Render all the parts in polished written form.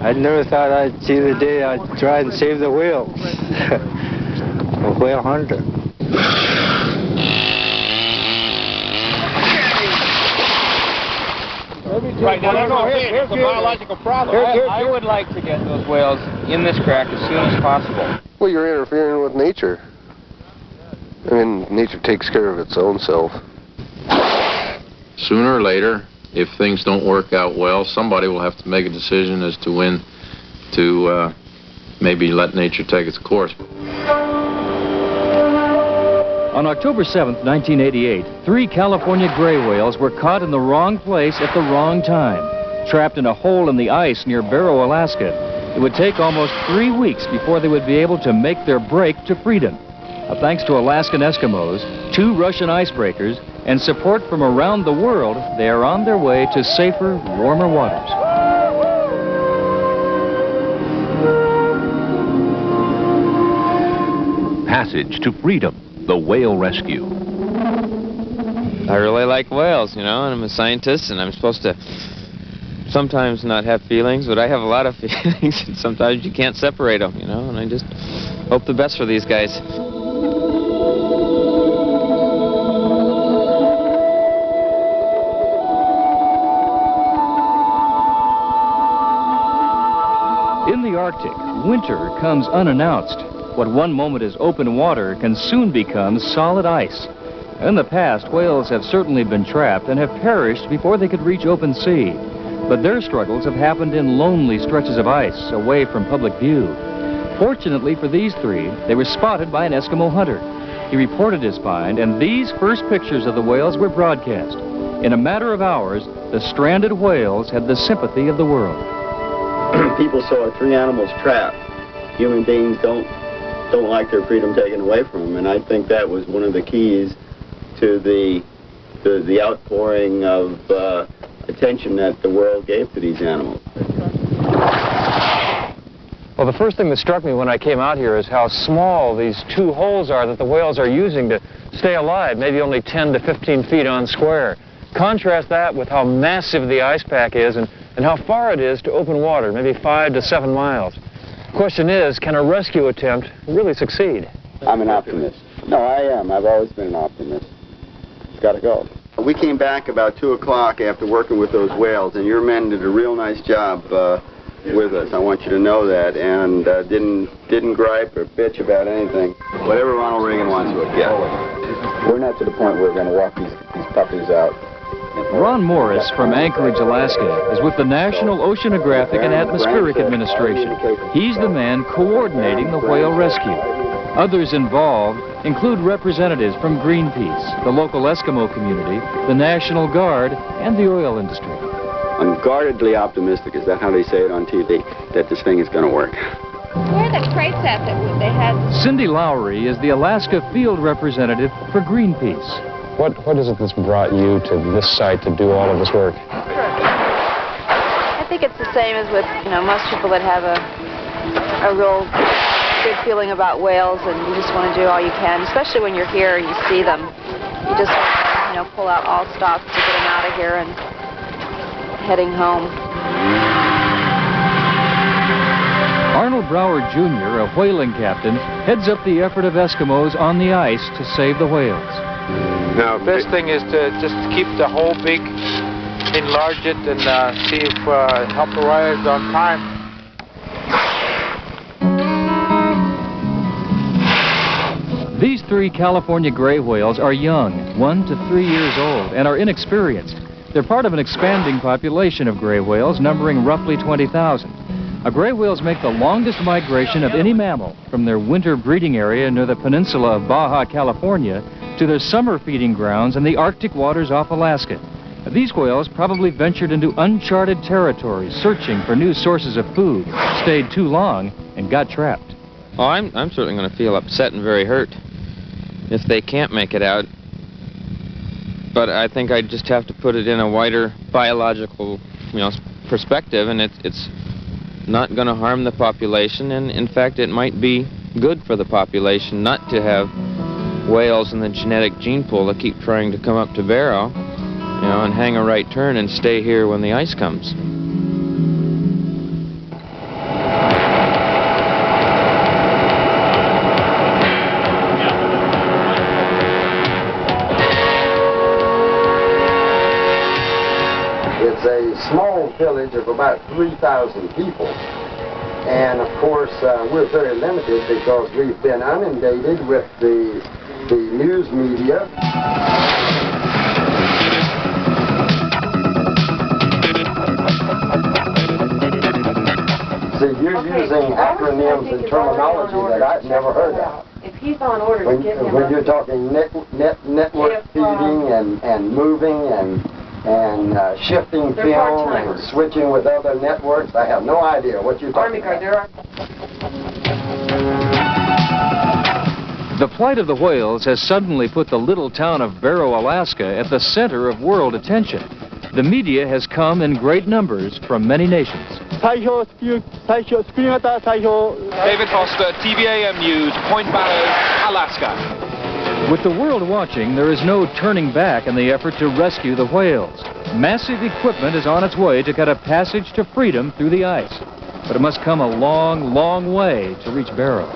I never thought I'd see the day I'd try and save the whales. A whale hunter. Right, now, here's the biological problem. I would like to get those whales in this crack as soon as possible. Well, you're interfering with nature. I mean, nature takes care of its own self. Sooner or later, if things don't work out well, somebody will have to make a decision as to when to maybe let nature take its course. On October 7th, 1988, 3 California gray whales were caught in the wrong place at the wrong time. Trapped in a hole in the ice near Barrow, Alaska, it would take almost 3 weeks before they would be able to make their break to freedom. Thanks to Alaskan Eskimos, 2 Russian icebreakers, and support from around the world, they are on their way to safer, warmer waters. Passage to freedom. The whale rescue. I really like whales, you know, and I'm a scientist, and I'm supposed to sometimes not have feelings, but I have a lot of feelings, and sometimes you can't separate them, you know, and I just hope the best for these guys. In the Arctic, winter comes unannounced. What one moment is open water can soon become solid ice. In the past, whales have certainly been trapped and have perished before they could reach open sea. But their struggles have happened in lonely stretches of ice, away from public view. Fortunately for these 3, they were spotted by an Eskimo hunter. He reported his find, and these first pictures of the whales were broadcast. In a matter of hours, the stranded whales had the sympathy of the world. People saw 3 animals trapped. Human beings don't like their freedom taken away from them, and I think that was one of the keys to the outpouring of attention that the world gave to these animals. Well, the first thing that struck me when I came out here is how small these 2 holes are that the whales are using to stay alive, maybe only 10 to 15 feet on square. Contrast that with how massive the ice pack is and how far it is to open water, maybe 5 to 7 miles. Question is, can a rescue attempt really succeed? I'm an optimist. No, I am. I've always been an optimist. It's got to go. We came back about 2 o'clock after working with those whales, and your men did a real nice job with us. I want you to know that, and didn't gripe or bitch about anything. Whatever Ronald Reagan wants to get. We're not to the point where we're going to walk these puppies out. Ron Morris from Anchorage, Alaska, is with the National Oceanographic and Atmospheric Administration. He's the man coordinating the whale rescue. Others involved include representatives from Greenpeace, the local Eskimo community, the National Guard, and the oil industry. I'm guardedly optimistic, is that how they say it on TV, that this thing is going to work. Where are the crates at that they had? Cindy Lowry is the Alaska field representative for Greenpeace. What is it that's brought you to this site to do all of this work? I think it's the same as with, you know, most people that have a real good feeling about whales, and you just want to do all you can, especially when you're here and you see them. You just want to, you know, pull out all stops to get them out of here and heading home. Arnold Brower Jr., a whaling captain, heads up the effort of Eskimos on the ice to save the whales. Now, best thing is to just keep the hole big, enlarge it, and see if help the whales on time. These 3 California gray whales are young, 1 to 3 years old, and are inexperienced. They're part of an expanding population of gray whales, numbering roughly 20,000. Gray whales make the longest migration of any mammal from their winter breeding area near the peninsula of Baja, California, to their summer feeding grounds in the Arctic waters off Alaska. These whales probably ventured into uncharted territories, searching for new sources of food, stayed too long, and got trapped. Oh, I'm certainly going to feel upset and very hurt if they can't make it out. But I think I just have to put it in a wider biological, you know, perspective, and it's not going to harm the population, and in fact it might be good for the population not to have whales in the genetic gene pool that keep trying to come up to Barrow, you know, and hang a right turn and stay here when the ice comes. It's a small village of about 3,000 people. And of course, we're very limited because we've been inundated with the news media. See, you're using acronyms and terminology that I've never heard of. If he's on orders, give him when you're talking network feeding and moving and shifting film and switching with other networks, I have no idea what you're talking about. The plight of the whales has suddenly put the little town of Barrow, Alaska at the center of world attention. The media has come in great numbers from many nations. David Foster, TVAM News, Point Barrow, Alaska. With the world watching, there is no turning back in the effort to rescue the whales. Massive equipment is on its way to cut a passage to freedom through the ice. But it must come a long, long way to reach Barrow.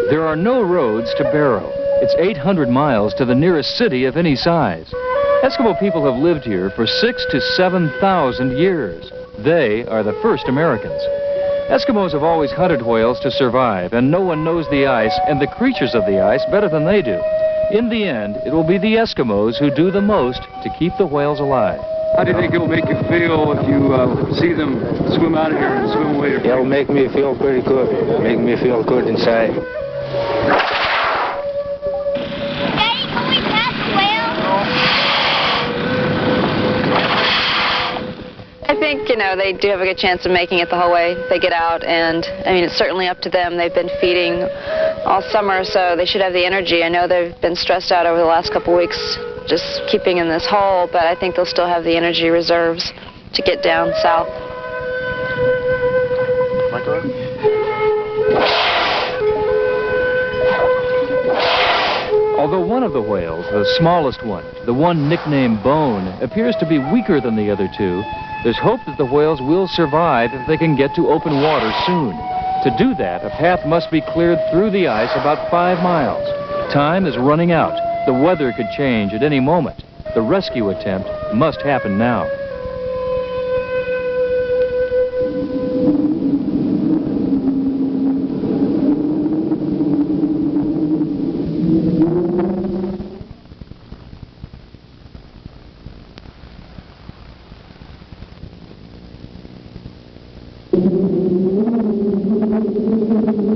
There are no roads to Barrow. It's 800 miles to the nearest city of any size. Eskimo people have lived here for 6,000 to 7,000 years. They are the first Americans. Eskimos have always hunted whales to survive, and no one knows the ice and the creatures of the ice better than they do. In the end, it will be the Eskimos who do the most to keep the whales alive. How do you think it'll make you feel if you see them swim out of here and swim away? It'll make me feel pretty good. Make me feel good inside. I think, you know, they do have a good chance of making it the whole way. They get out, and, I mean, it's certainly up to them. They've been feeding all summer, so they should have the energy. I know they've been stressed out over the last couple weeks just keeping in this hole, but I think they'll still have the energy reserves to get down south. Although one of the whales, the smallest one, the one nicknamed Bone, appears to be weaker than the other two, there's hope that the whales will survive if they can get to open water soon. To do that, a path must be cleared through the ice about 5 miles. Time is running out. The weather could change at any moment. The rescue attempt must happen now.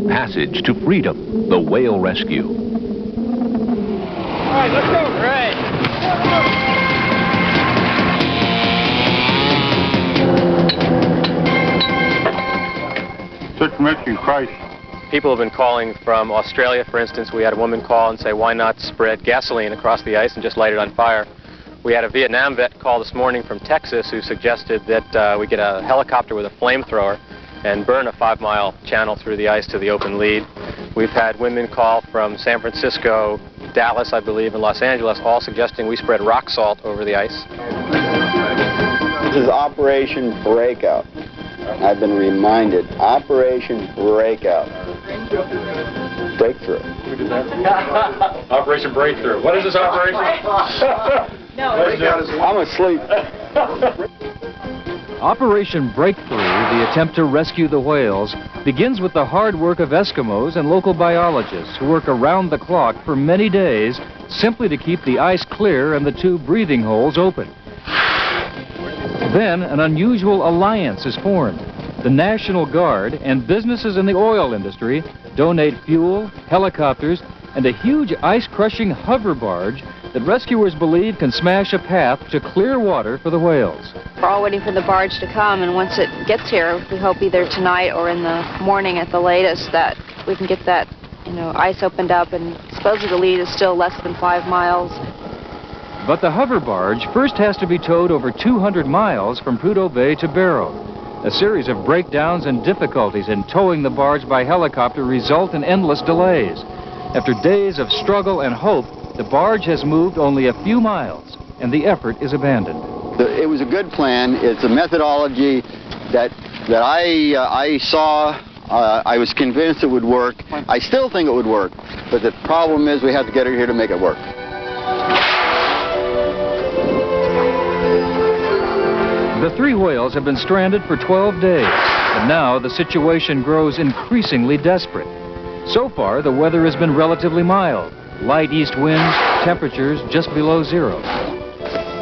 Passage to freedom, the whale rescue. All right, let's go. Right. Search and rescue, Christ. People have been calling from Australia, for instance. We had a woman call and say, why not spread gasoline across the ice and just light it on fire? We had a Vietnam vet call this morning from Texas who suggested that we get a helicopter with a flamethrower and burn a 5-mile channel through the ice to the open lead. We've had women call from San Francisco, Dallas, I believe, and Los Angeles, all suggesting we spread rock salt over the ice. This is Operation Breakout. I've been reminded. Operation Breakout. Breakthrough. Operation Breakthrough. What is this operation? I'm asleep. Operation Breakthrough, the attempt to rescue the whales, begins with the hard work of Eskimos and local biologists who work around the clock for many days simply to keep the ice clear and the 2 breathing holes open. Then an unusual alliance is formed. The National Guard and businesses in the oil industry donate fuel, helicopters, and a huge ice-crushing hover barge that rescuers believe can smash a path to clear water for the whales. We're all waiting for the barge to come, and once it gets here, we hope either tonight or in the morning at the latest that we can get that, you know, ice opened up, and supposedly the lead is still less than 5 miles. But the hover barge first has to be towed over 200 miles from Prudhoe Bay to Barrow. A series of breakdowns and difficulties in towing the barge by helicopter result in endless delays. After days of struggle and hope, the barge has moved only a few miles, and the effort is abandoned. It was a good plan. It's a methodology that I saw. I was convinced it would work. I still think it would work, but the problem is we have to get it here to make it work. The 3 whales have been stranded for 12 days, and now the situation grows increasingly desperate. So far, the weather has been relatively mild. Light east winds, temperatures just below zero.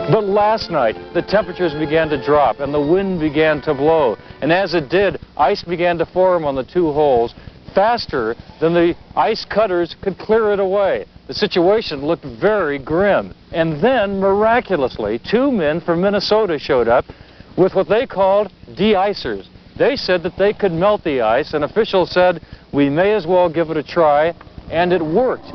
But last night, the temperatures began to drop and the wind began to blow. And as it did, ice began to form on the 2 holes faster than the ice cutters could clear it away. The situation looked very grim. And then, miraculously, 2 men from Minnesota showed up with what they called de-icers. They said that they could melt the ice, and officials said, we may as well give it a try, and it worked.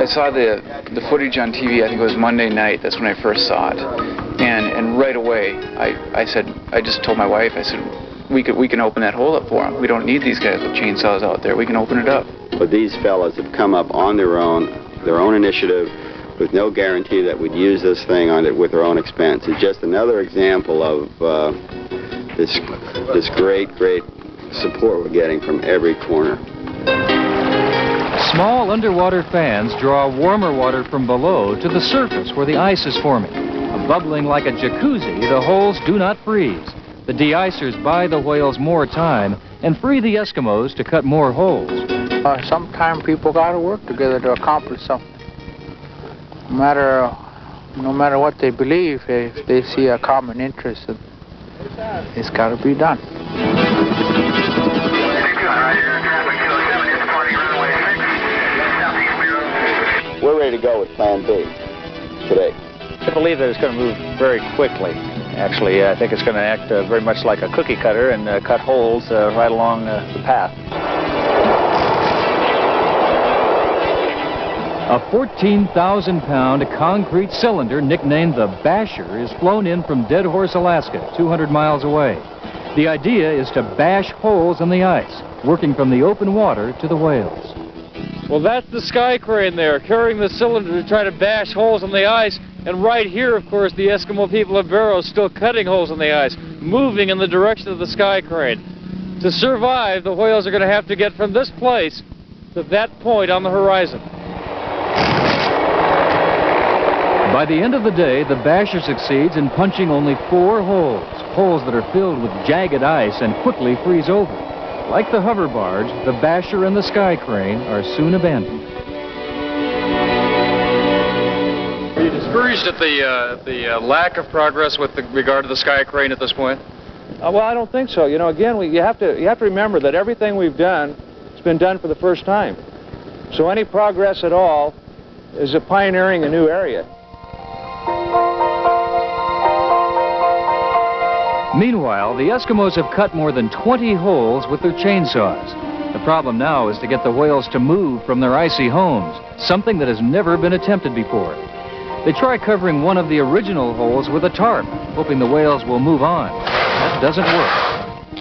I saw the footage on TV, I think it was Monday night, that's when I first saw it. And right away, I just told my wife, I said, we can open that hole up for them. We don't need these guys with chainsaws out there. We can open it up. But these fellas have come up on their own initiative, with no guarantee that we'd use this thing on it with their own expense. It's just another example of this great support we're getting from every corner. Small underwater fans draw warmer water from below to the surface where the ice is forming. Bubbling like a jacuzzi, the holes do not freeze. The de-icers buy the whales more time and free the Eskimos to cut more holes. Sometimes people got to work together to accomplish something. No matter what they believe, if they see a common interest, it's got to be done. We're ready to go with Plan B today. I believe that it's going to move very quickly. Actually, I think it's going to act very much like a cookie cutter and cut holes right along the path. A 14,000-pound concrete cylinder nicknamed the Basher is flown in from Dead Horse, Alaska, 200 miles away. The idea is to bash holes in the ice, working from the open water to the whales. Well, that's the sky crane there, carrying the cylinder to try to bash holes in the ice. And right here, of course, the Eskimo people of Barrow still cutting holes in the ice, moving in the direction of the sky crane. To survive, the whales are going to have to get from this place to that point on the horizon. By the end of the day, the Basher succeeds in punching only 4 holes that are filled with jagged ice and quickly freeze over. Like the hover barge, the Basher and the sky crane are soon abandoned. Are you discouraged at the lack of progress with regard to the sky crane at this point? Well, I don't think so. You know, again, you have to remember that everything we've done has been done for the first time. So any progress at all is pioneering a new area. Meanwhile, the Eskimos have cut more than 20 holes with their chainsaws. The problem now is to get the whales to move from their icy homes, something that has never been attempted before. They try covering one of the original holes with a tarp, hoping the whales will move on. That doesn't work.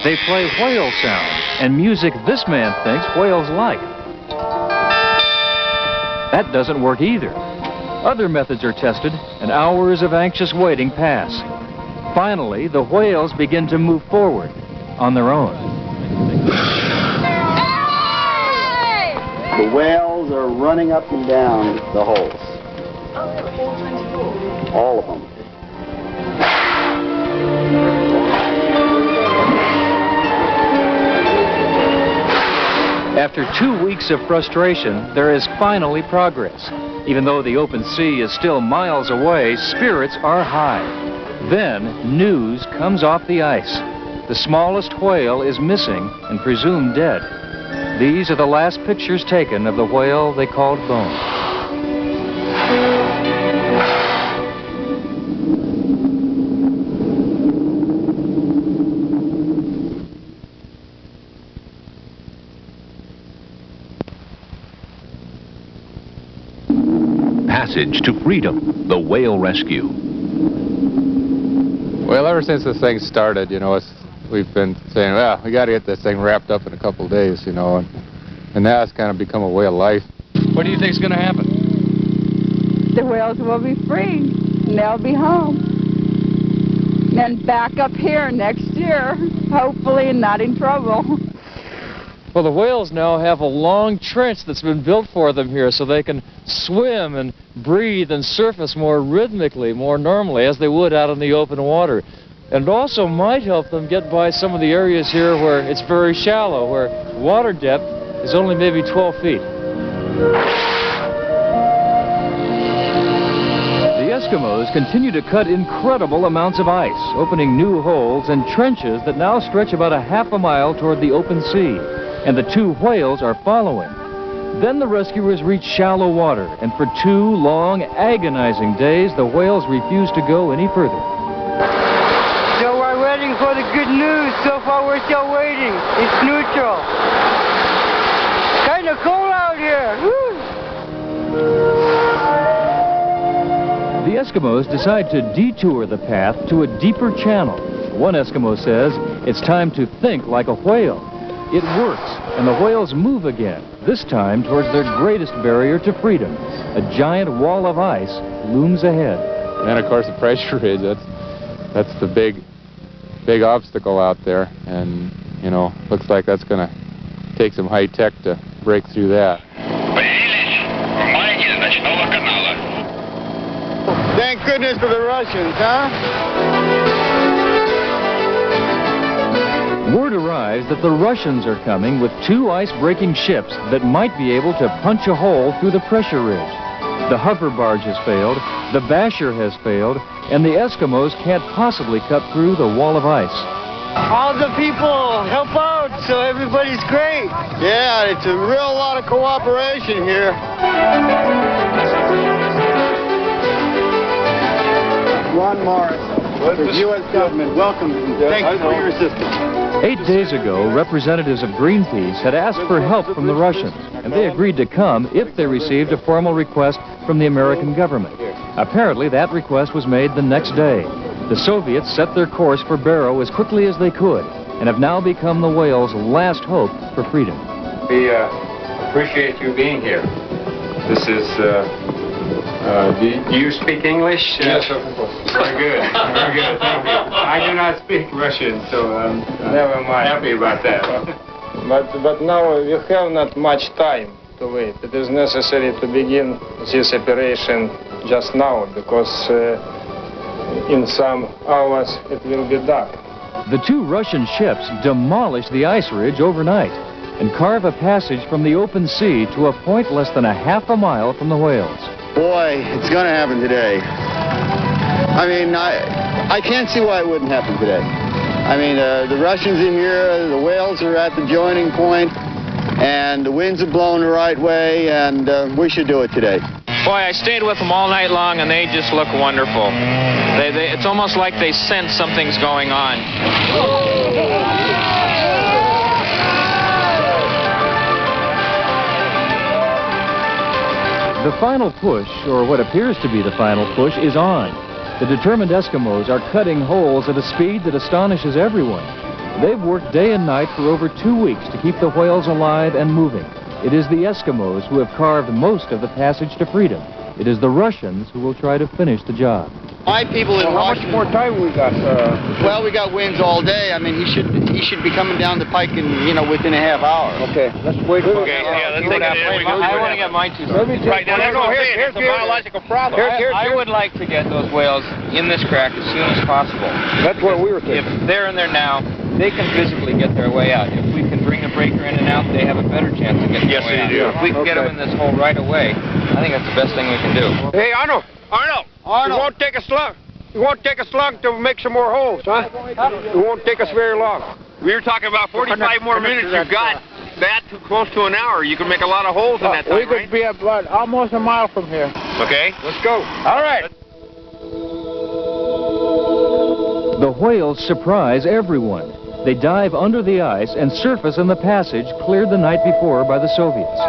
They play whale sounds and music this man thinks whales like. That doesn't work either. Other methods are tested, and hours of anxious waiting pass. Finally, the whales begin to move forward on their own. The whales are running up and down the holes. All of them. After 2 weeks of frustration, there is finally progress. Even though the open sea is still miles away, spirits are high. Then, news comes off the ice. The smallest whale is missing and presumed dead. These are the last pictures taken of the whale they called Bone. Passage to Freedom, the whale rescue. Well, ever since this thing started, you know, we've been saying, well, we got to get this thing wrapped up in a couple of days, you know, and now it's kind of become a way of life. What do you think's going to happen? The whales will be free, and they'll be home. And back up here next year, hopefully, and not in trouble. Well, the whales now have a long trench that's been built for them here so they can swim and breathe and surface more rhythmically, more normally, as they would out in the open water. And it also might help them get by some of the areas here where it's very shallow, where water depth is only maybe 12 feet. The Eskimos continue to cut incredible amounts of ice, opening new holes and trenches that now stretch about a half a mile toward the open sea. And the two whales are following. Then the rescuers reach shallow water, and for 2 long, agonizing days, the whales refuse to go any further. So we're waiting for the good news. So far, we're still waiting. It's neutral. Kind of cold out here. Woo! The Eskimos decide to detour the path to a deeper channel. One Eskimo says it's time to think like a whale. It works, and the whales move again, this time towards their greatest barrier to freedom. A giant wall of ice looms ahead. And of course the pressure ridge, that's the big obstacle out there, and you know, looks like that's going to take some high tech to break through that. Thank goodness for the Russians, huh? Word arrives that the Russians are coming with 2 ice-breaking ships that might be able to punch a hole through the pressure ridge. The hover barge has failed, the basher has failed, and the Eskimos can't possibly cut through the wall of ice. All the people help out, so everybody's great. Yeah, it's a real lot of cooperation here. Ron Morris, the U.S. government, welcome. Thank you for your assistance. 8 days ago, representatives of Greenpeace had asked for help from the Russians, and they agreed to come if they received a formal request from the American government. Apparently, that request was made the next day. The Soviets set their course for Barrow as quickly as they could, and have now become the whale's last hope for freedom. We appreciate you being here. This is, do you speak English? Yes, of course. Very good, very good, thank you. I do not speak Russian, so never mind. Happy about that. But now we have not much time to wait. It is necessary to begin this operation just now, because in some hours it will be dark. The 2 Russian ships demolish the ice ridge overnight and carve a passage from the open sea to a point less than a half a mile from the whales. Boy, it's going to happen today. I mean, I can't see why it wouldn't happen today. I mean, the Russians are here, the whales are at the joining point, and the winds are blowing the right way, and we should do it today. Boy, I stayed with them all night long, and they just look wonderful. It's almost like they sense something's going on. The final push, or what appears to be the final push, is on. The determined Eskimos are cutting holes at a speed that astonishes everyone. They've worked day and night for over 2 weeks to keep the whales alive and moving. It is the Eskimos who have carved most of the passage to freedom. It is the Russians who will try to finish the job. My people in Washington... How much more time we got? Well, we got winds all day. I mean, he should be coming down the pike in, you know, within a half hour. Okay, let's wait. Okay, yeah, let's take it. I want to get my 2 cents. Right, here's a biological problem. I would like to get those whales in this crack as soon as possible. That's what we were thinking. If they're in there now, they can physically get their way out. If we can bring the breaker in and out, they have a better chance of getting their way out. Yes, they do. If we can get them in this hole right away, I think that's the best thing we can do. Hey, Arnold! It won't take us long. It won't take us long to make some more holes, huh? It won't take us very long. We were talking about 45 more minutes. You've got that too close to an hour. You can make a lot of holes in that time, We could be about almost a mile from here. Okay, let's go. All right. The whales surprise everyone. They dive under the ice and surface in the passage cleared the night before by the Soviets.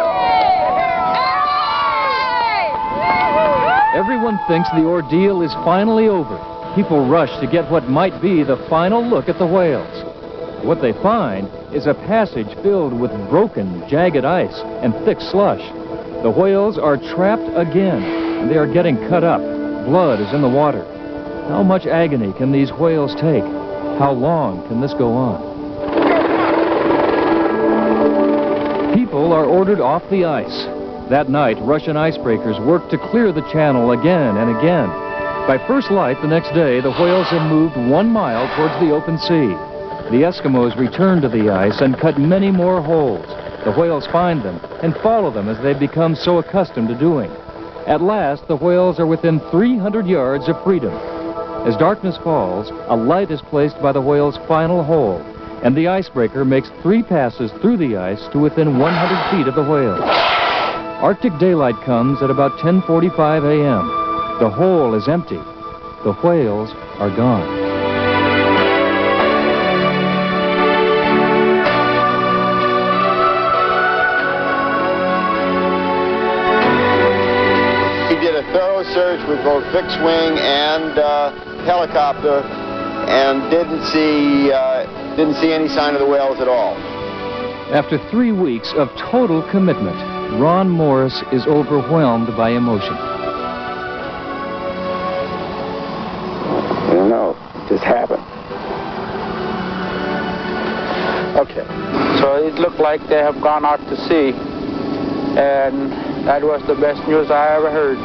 everyone thinks the ordeal is finally over, people rush to get what might be the final look at the whales. What they find is a passage filled with broken, jagged ice and thick slush. The whales are trapped again, and they are getting cut up. Blood is in the water. How much agony can these whales take? How long can this go on? People are ordered off the ice. That night, Russian icebreakers work to clear the channel again and again. By first light the next day, the whales have moved 1 mile towards the open sea. The Eskimos return to the ice and cut many more holes. The whales find them and follow them as they've become so accustomed to doing. At last, the whales are within 300 yards of freedom. As darkness falls, a light is placed by the whale's final hole, and the icebreaker makes 3 passes through the ice to within 100 feet of the whale. Arctic daylight comes at about 10:45 a.m. The hole is empty. The whales are gone. Thorough search with both fixed wing and helicopter, and didn't see any sign of the whales at all. After 3 weeks of total commitment, Ron Morris is overwhelmed by emotion. I don't know. It just happened. Okay. So it looked like they have gone out to sea, and that was the best news I ever heard.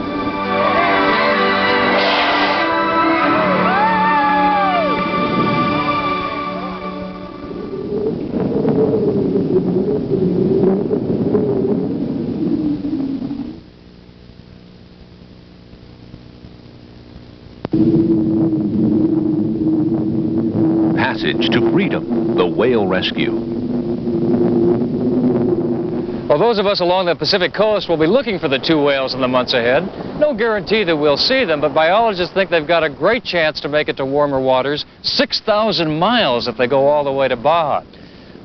Passage to freedom, the whale rescue. Well, those of us along the Pacific coast will be looking for the 2 whales in the months ahead. No guarantee that we'll see them, but biologists think they've got a great chance to make it to warmer waters, 6,000 miles if they go all the way to Baja.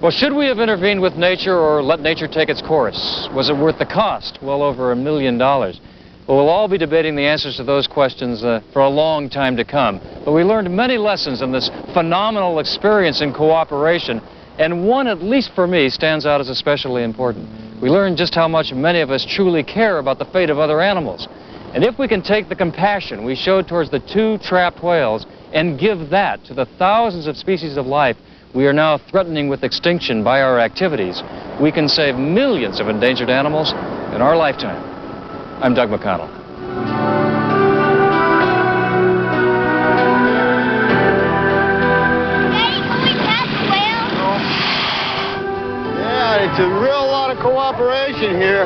Well, should we have intervened with nature or let nature take its course? Was it worth the cost? Well over $1 million. Well, we'll all be debating the answers to those questions for a long time to come. But we learned many lessons in this phenomenal experience in cooperation, and one, at least for me, stands out as especially important. We learned just how much many of us truly care about the fate of other animals. And if we can take the compassion we showed towards the 2 trapped whales and give that to the thousands of species of life we are now threatening with extinction by our activities, we can save millions of endangered animals in our lifetime. I'm Doug McConnell. Yeah, it's a real lot of cooperation here.